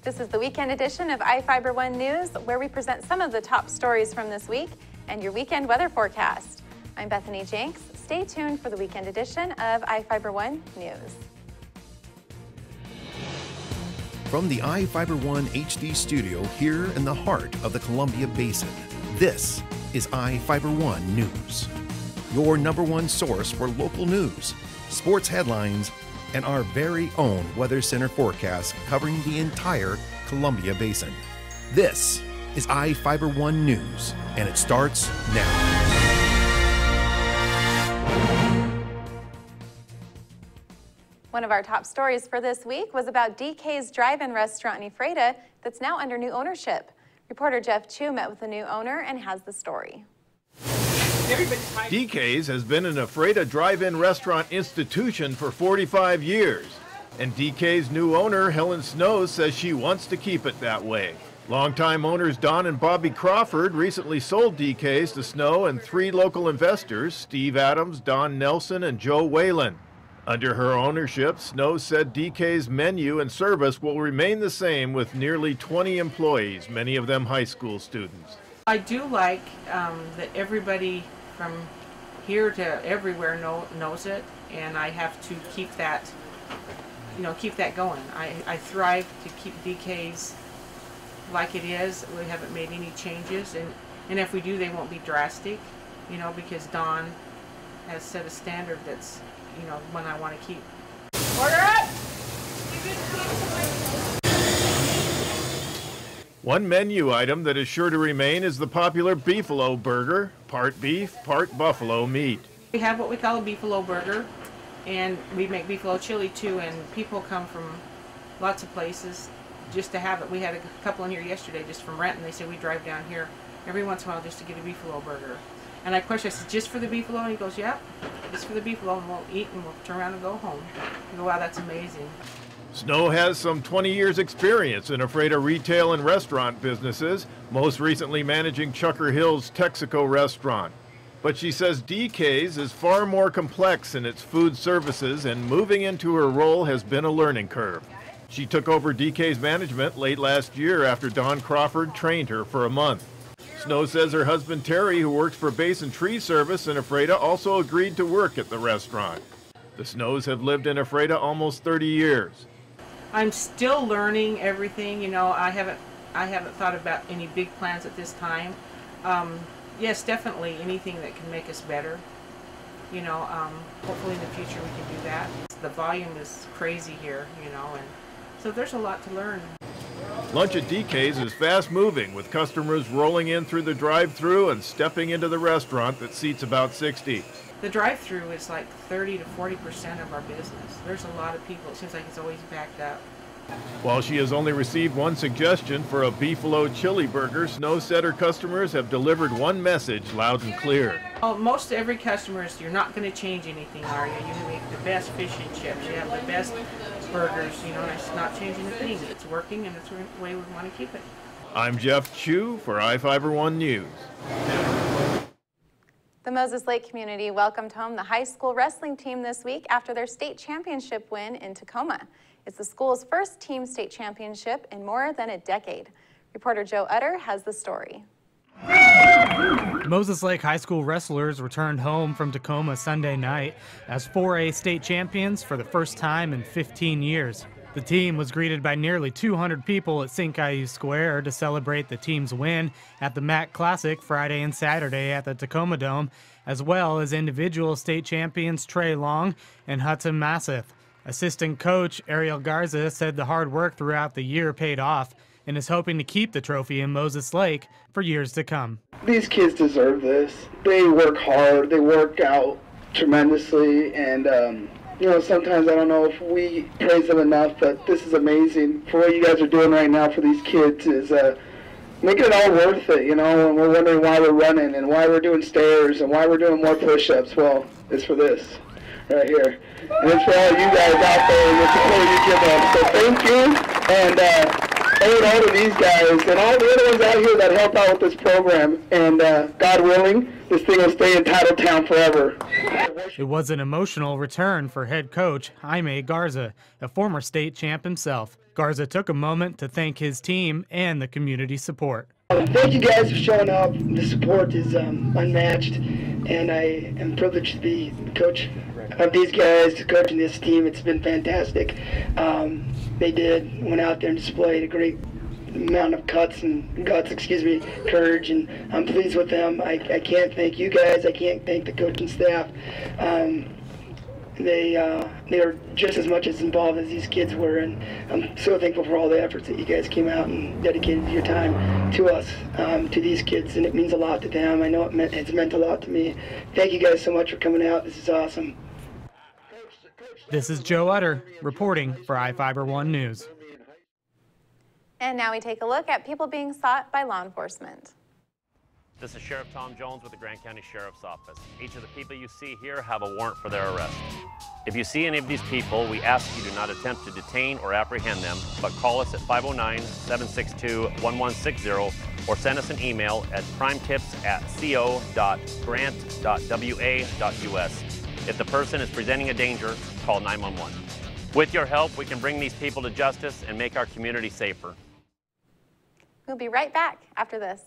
This is the weekend edition of iFIBER 1 News, where we present some of the top stories from this week and your weekend weather forecast. I'm Bethany Jenks. Stay tuned for the weekend edition of iFIBER 1 News. From the iFIBER 1 HD studio here in the heart of the Columbia Basin, this is iFIBER 1 News, your #1 source for local news, sports headlines, and our very own Weather Center forecast covering the entire Columbia Basin. This is iFIBER 1 News, and it starts now. One of our top stories for this week was about DK's drive-in restaurant in Ephrata that's now under new ownership. Reporter Jeff Chu met with the new owner and has the story. DK's has been an Ephrata drive-in restaurant institution for 45 years. And DK's new owner, Helen Snow, says she wants to keep it that way. Longtime owners Don and Bobby Crawford recently sold DK's to Snow and 3 local investors, Steve Adams, Don Nelson, and Joe Whalen. Under her ownership, Snow said DK's menu and service will remain the same with nearly 20 employees, many of them high school students. I do like that everybody from here to everywhere knows it, and I have to keep that, keep that going. I thrive to keep DK's like it is. We haven't made any changes, and if we do, they won't be drastic, because Don has set a standard that's, one I want to keep. Order up! One menu item that is sure to remain is the popular Beefalo burger, part beef, part buffalo meat. We have what we call a Beefalo burger, and we make Beefalo chili too, and people come from lots of places just to have it. We had a couple in here yesterday just from Renton. They said we drive down here every once in a while just to get a Beefalo burger. And I questioned, I said, just for the Beefalo? And he goes, yep, just for the Beefalo, and we'll eat and we'll turn around and go home. I go, wow, that's amazing. Snow has some 20 years experience in Ephrata retail and restaurant businesses, most recently managing Chucker Hill's Texaco restaurant. But she says DK's is far more complex in its food services, and moving into her role has been a learning curve. She took over DK's management late last year after Don Crawford trained her for a month. Snow says her husband Terry, who works for Basin Tree Service in Ephrata, also agreed to work at the restaurant. The Snows have lived in Ephrata almost 30 years. I'm still learning everything. I haven't thought about any big plans at this time. Yes, definitely anything that can make us better. Hopefully in the future we can do that. The volume is crazy here, and so there's a lot to learn. Lunch at DK's is fast moving, with customers rolling in through the drive-thru and stepping into the restaurant that seats about 60. The drive-thru is like 30 to 40% of our business. There's a lot of people. It seems like it's always backed up. While she has only received one suggestion for a Beefalo chili burger, Snow said her customers have delivered one message loud and clear. Well, most every customer is, you're not going to change anything, are you? You make the best fish and chips. You have the best burgers, and it's not changing a thing. It's working, and it's the way we want to keep it. I'm Jeff Chu for iFIBER 1 News. The Moses Lake community welcomed home the high school wrestling team this week after their state championship win in Tacoma. It's the school's first team state championship in more than a decade. Reporter Joe Utter has the story. Moses Lake High School wrestlers returned home from Tacoma Sunday night as 4A state champions for the first time in 15 years. The team was greeted by nearly 200 people at St. Caillou Square to celebrate the team's win at the MAC Classic Friday and Saturday at the Tacoma Dome, as well as individual state champions Trey Long and Hudson Masseth. Assistant coach Ariel Garza said the hard work throughout the year paid off and is hoping to keep the trophy in Moses Lake for years to come. These kids deserve this. They work hard, they work out tremendously, and sometimes I don't know if we praise them enough, but this is amazing. For what you guys are doing right now for these kids is making it all worth it, and we're wondering why we're running and why we're doing stairs and why we're doing more push-ups. Well, it's for this right here. And it's for all you guys out there and the support you give us. So thank you, and all of these guys and all the other ones out here that help out with this program. And God willing, this thing will stay in Titletown forever. It was an emotional return for head coach Jaime Garza, a former state champ himself. Garza took a moment to thank his team and the community support. Thank you guys for showing up. The support is unmatched, and I am privileged to be coach of these guys, coaching this team. It's been fantastic. They went out there and displayed a great amount of guts, courage, and I'm pleased with them. I can't thank you guys. I can't thank the coaching staff. They are just as much as involved as these kids were, and I'm so thankful for all the efforts that you guys came out and dedicated your time to us, to these kids, and it means a lot to them. I know it's meant a lot to me. Thank you guys so much for coming out. This is awesome. This is Joe Utter reporting for iFIBER 1 News. And now we take a look at people being sought by law enforcement. This is Sheriff Tom Jones with the Grant County Sheriff's Office. Each of the people you see here have a warrant for their arrest. If you see any of these people, we ask you do not attempt to detain or apprehend them, but call us at 509-762-1160 or send us an email at crimetips@co.grant.wa.us. If the person is presenting a danger, call 911. With your help, we can bring these people to justice and make our community safer. We'll be right back after this.